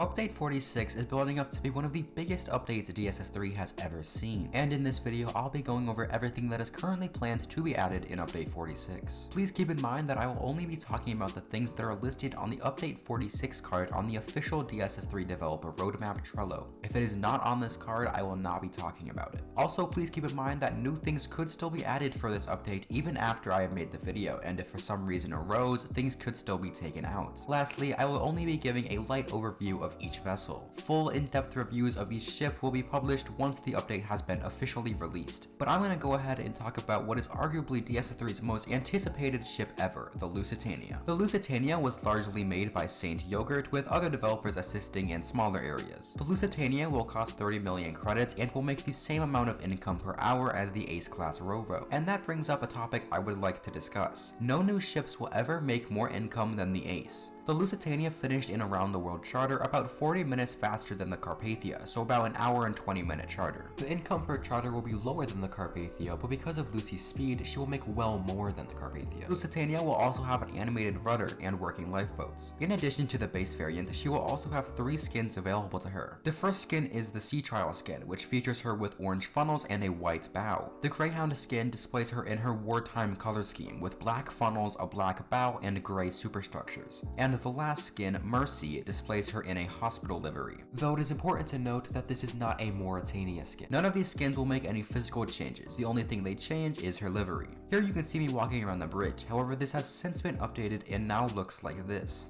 Update 46 is building up to be one of the biggest updates DSS3 has ever seen, and in this video I'll be going over everything that is currently planned to be added in Update 46. Please keep in mind that I will only be talking about the things that are listed on the Update 46 card on the official DSS3 developer roadmap Trello. If it is not on this card, I will not be talking about it. Also, please keep in mind that new things could still be added for this update even after I have made the video, and if for some reason arose, things could still be taken out. Lastly, I will only be giving a light overview of each vessel. Full in-depth reviews of each ship will be published once the update has been officially released. But I'm going to go ahead and talk about what is arguably DSS3's most anticipated ship ever, the Lusitania. The Lusitania was largely made by Saint Yogurt, with other developers assisting in smaller areas. The Lusitania will cost 30 million credits and will make the same amount of income per hour as the Ace-class Ro-Ro. And that brings up a topic I would like to discuss. No new ships will ever make more income than the Ace. The Lusitania finished in a round-the-world charter about 40 minutes faster than the Carpathia, so about an hour and 20-minute charter. The income per charter will be lower than the Carpathia, but because of Lucy's speed, she will make well more than the Carpathia. Lusitania will also have an animated rudder and working lifeboats. In addition to the base variant, she will also have 3 skins available to her. The first skin is the Sea Trial skin, which features her with orange funnels and a white bow. The Greyhound skin displays her in her wartime color scheme, with black funnels, a black bow, and gray superstructures. And the last skin, Mercy, displays her in a hospital livery. Though it is important to note that this is not a Mauritania skin. None of these skins will make any physical changes. The only thing they change is her livery. Here you can see me walking around the bridge, however this has since been updated and now looks like this.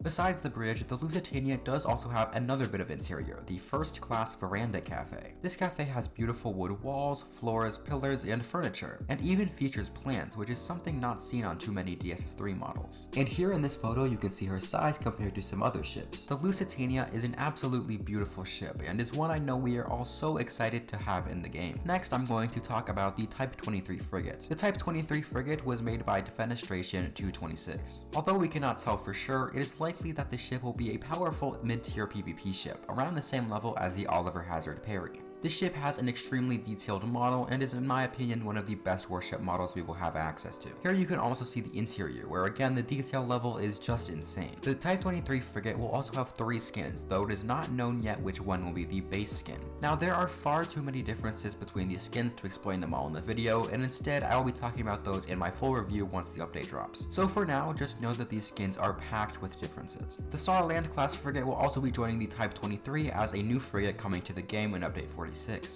Besides the bridge, the Lusitania does also have another bit of interior, the first-class veranda cafe. This cafe has beautiful wood walls, floors, pillars, and furniture, and even features plants, which is something not seen on too many DSS3 models. And here in this photo you can see her size compared to some other ships. The Lusitania is an absolutely beautiful ship, and is one I know we are all so excited to have in the game. Next, I'm going to talk about the Type 23 frigate. The Type 23 frigate was made by Defenestration 226. Although we cannot tell for sure, it is likely that the ship will be a powerful mid-tier PvP ship, around the same level as the Oliver Hazard Perry. This ship has an extremely detailed model and is in my opinion one of the best warship models we will have access to. Here you can also see the interior, where again the detail level is just insane. The Type 23 frigate will also have 3 skins, though it is not known yet which one will be the base skin. Now there are far too many differences between these skins to explain them all in the video, and instead I will be talking about those in my full review once the update drops. So for now, just know that these skins are packed with differences. The Saarland-class Frigate will also be joining the Type 23 as a new frigate coming to the game in Update 46.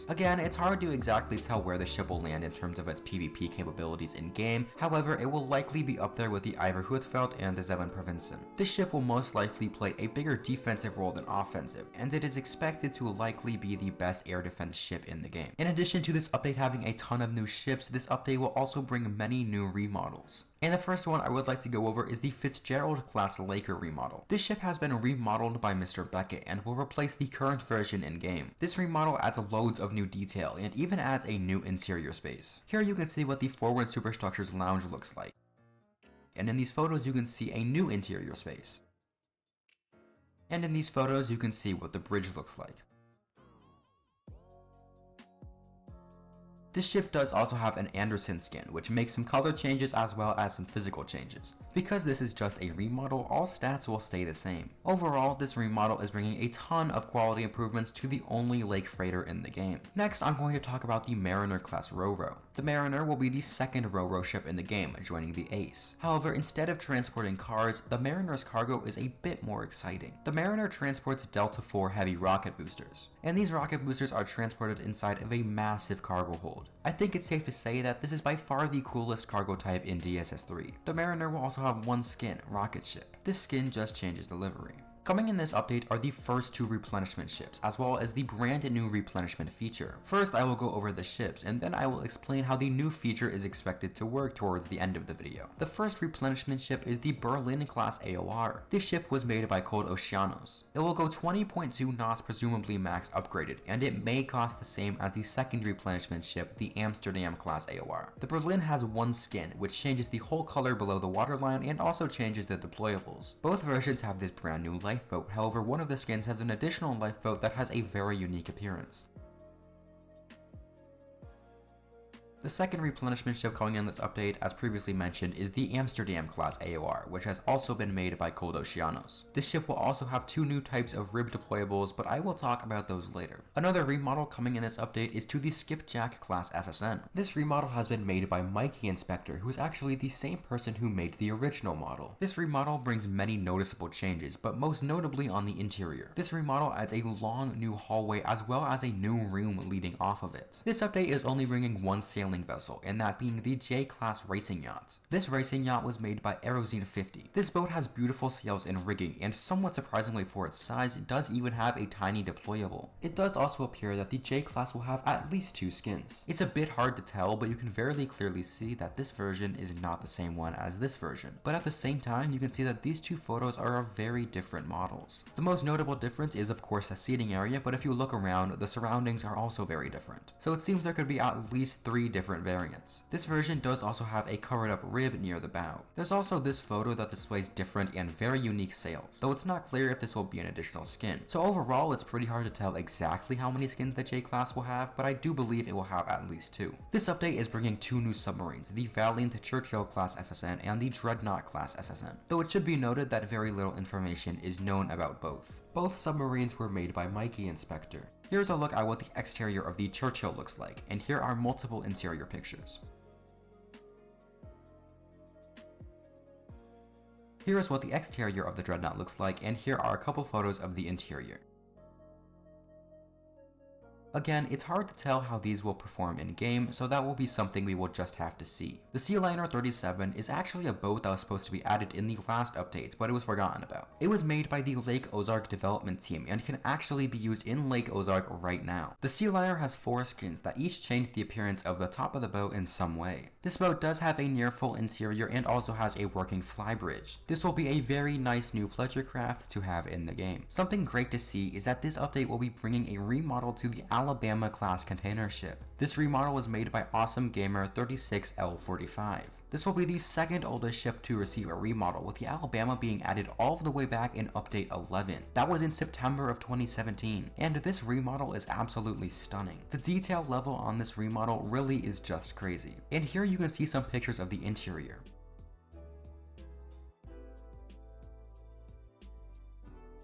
Again, it's hard to exactly tell where the ship will land in terms of its PvP capabilities in-game, however, it will likely be up there with the Iverhoedveld and the Zevenprovincen. This ship will most likely play a bigger defensive role than offensive, and it is expected to likely be the best air defense ship in the game. In addition to this update having a ton of new ships, this update will also bring many new remodels. And the first one I would like to go over is the Fitzgerald-class Laker remodel. This ship has been remodeled by Mr. Beckett and will replace the current version in-game. This remodel adds loads of new detail and even adds a new interior space. Here you can see what the forward superstructure's lounge looks like. And in these photos you can see a new interior space. And in these photos you can see what the bridge looks like. This ship does also have an Anderson skin, which makes some color changes as well as some physical changes. Because this is just a remodel, all stats will stay the same. Overall, this remodel is bringing a ton of quality improvements to the only lake freighter in the game. Next, I'm going to talk about the Mariner-class Ro-Ro. The Mariner will be the second Ro-Ro ship in the game, joining the Ace. However, instead of transporting cars, the Mariner's cargo is a bit more exciting. The Mariner transports Delta IV heavy rocket boosters, and these rocket boosters are transported inside of a massive cargo hold. I think it's safe to say that this is by far the coolest cargo type in DSS3. The Mariner will also have one skin, Rocket Ship. This skin just changes the livery. Coming in this update are the first 2 replenishment ships, as well as the brand new replenishment feature. First, I will go over the ships, and then I will explain how the new feature is expected to work towards the end of the video. The first replenishment ship is the Berlin-class AOR. This ship was made by Cold Oceanos. It will go 20.2 knots, presumably max upgraded, and it may cost the same as the second replenishment ship, the Amsterdam-class AOR. The Berlin has one skin, which changes the whole color below the waterline and also changes the deployables. Both versions have this brand new lifeboat, however one of the skins has an additional lifeboat that has a very unique appearance. The second replenishment ship coming in this update, as previously mentioned, is the Amsterdam-class AOR, which has also been made by Cold Oceanos. This ship will also have 2 new types of RHIB deployables, but I will talk about those later. Another remodel coming in this update is to the Skipjack-class SSN. This remodel has been made by Mikey Inspector, who is actually the same person who made the original model. This remodel brings many noticeable changes, but most notably on the interior. This remodel adds a long new hallway as well as a new room leading off of it. This update is only bringing one sailing vessel, and that being the J-class racing yacht. This racing yacht was made by Aerozine 50. This boat has beautiful sails and rigging, and somewhat surprisingly for its size, it does even have a tiny deployable. It does also appear that the J-class will have at least 2 skins. It's a bit hard to tell, but you can very clearly see that this version is not the same one as this version. But at the same time, you can see that these 2 photos are of very different models. The most notable difference is of course the seating area, but if you look around, the surroundings are also very different. So it seems there could be at least 3 different variants. This version does also have a covered up rib near the bow. There's also this photo that displays different and very unique sails, though it's not clear if this will be an additional skin. So overall, it's pretty hard to tell exactly how many skins the J-class will have, but I do believe it will have at least 2. This update is bringing 2 new submarines, the Valiant Churchill-class SSN and the Dreadnought-class SSN, though it should be noted that very little information is known about both. Both submarines were made by Mikey Inspector. Here's a look at what the exterior of the Churchill looks like, and here are multiple interior pictures. Here is what the exterior of the Dreadnought looks like, and here are a couple photos of the interior. Again, it's hard to tell how these will perform in-game, so that will be something we will just have to see. The Sealiner 37 is actually a boat that was supposed to be added in the last update, but it was forgotten about. It was made by the Lake Ozark development team and can actually be used in Lake Ozark right now. The Sealiner has 4 skins that each change the appearance of the top of the boat in some way. This boat does have a near full interior and also has a working flybridge. This will be a very nice new pleasure craft to have in the game. Something great to see is that this update will be bringing a remodel to the Alabama-class container ship. This remodel was made by Awesome Gamer 36L45. This will be the second oldest ship to receive a remodel, with the Alabama being added all the way back in update 11. That was in September of 2017, and this remodel is absolutely stunning. The detail level on this remodel really is just crazy. And here you can see some pictures of the interior.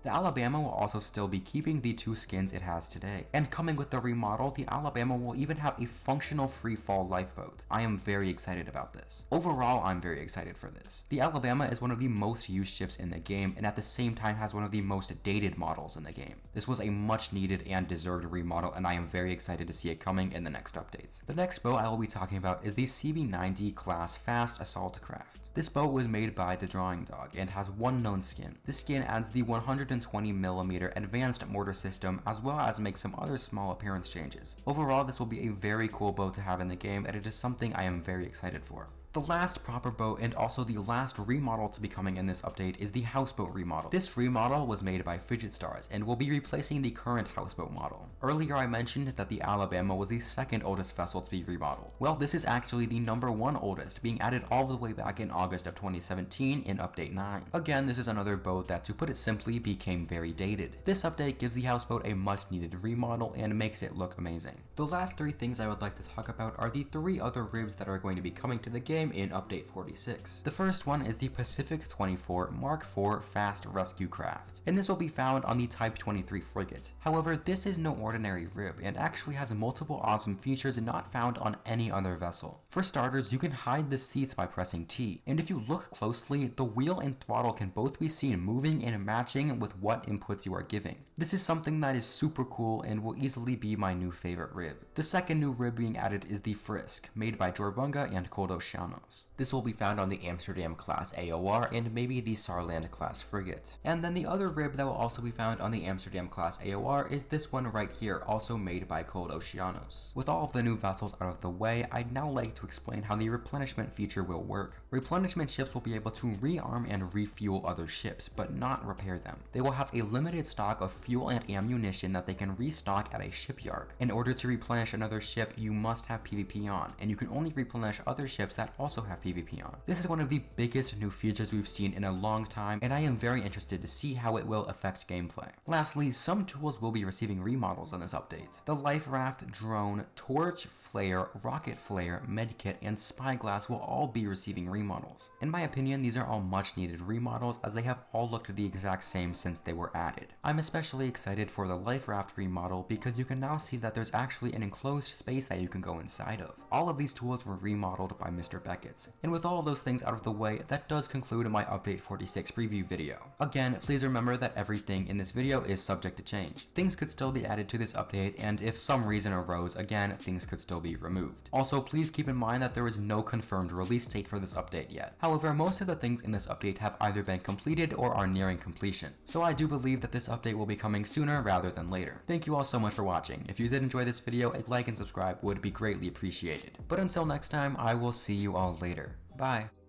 The Alabama will also still be keeping the 2 skins it has today. And coming with the remodel, the Alabama will even have a functional free-fall lifeboat. I am very excited about this. Overall, I'm very excited for this. The Alabama is one of the most used ships in the game, and at the same time has one of the most dated models in the game. This was a much needed and deserved remodel, and I am very excited to see it coming in the next updates. The next boat I will be talking about is the CB90-class Fast Assault Craft. This boat was made by The Drawing Dog and has 1 known skin. This skin adds the 120mm advanced mortar system, as well as make some other small appearance changes. Overall, this will be a very cool boat to have in the game, and it is something I am very excited for. The last proper boat and also the last remodel to be coming in this update is the Houseboat Remodel. This remodel was made by Fidget Stars and will be replacing the current Houseboat model. Earlier I mentioned that the Alabama was the second oldest vessel to be remodeled. Well, this is actually the number 1 oldest, being added all the way back in August of 2017 in update 9. Again, this is another boat that, to put it simply, became very dated. This update gives the Houseboat a much needed remodel and makes it look amazing. The last 3 things I would like to talk about are the 3 other RHIBS that are going to be coming to the game in update 46. The first one is the Pacific 24 Mark IV Fast Rescue Craft, and this will be found on the Type 23 frigate. However, this is no ordinary RHIB and actually has multiple awesome features not found on any other vessel. For starters, you can hide the seats by pressing T, and if you look closely, the wheel and throttle can both be seen moving and matching with what inputs you are giving. This is something that is super cool and will easily be my new favorite RHIB. The second new RHIB being added is the Frisk, made by Jorbunga and Cold Oceanos. This will be found on the Amsterdam-class AOR and maybe the Saarland-class Frigate. And then the other RHIB that will also be found on the Amsterdam-class AOR is this one right here, also made by Cold Oceanos. With all of the new vessels out of the way, I'd now like to explain how the replenishment feature will work. Replenishment ships will be able to rearm and refuel other ships, but not repair them. They will have a limited stock of fuel and ammunition that they can restock at a shipyard. In order to replenish another ship, you must have PvP on, and you can only replenish other ships that also have PvP on. This is one of the biggest new features we've seen in a long time, and I am very interested to see how it will affect gameplay. Lastly, some tools will be receiving remodels on this update. The Life Raft, Drone, Torch, Flare, Rocket Flare, Medkit, and Spyglass will all be receiving remodels. In my opinion, these are all much needed remodels as they have all looked the exact same since they were added. I'm especially excited for the Life Raft remodel because you can now see that there's actually an enclosed space that you can go inside of. All of these tools were remodeled by Mr. Beckett. And with all of those things out of the way, that does conclude my Update 46 preview video. Again, please remember that everything in this video is subject to change. Things could still be added to this update, and if some reason arose, again, things could still be removed. Also, please keep in mind that there is no confirmed release date for this update yet. However, most of the things in this update have either been completed or are nearing completion. So I do believe that this update will be coming sooner rather than later. Thank you all so much for watching. If you did enjoy this video, a like and subscribe would be greatly appreciated. But until next time, I will see you all later. Bye.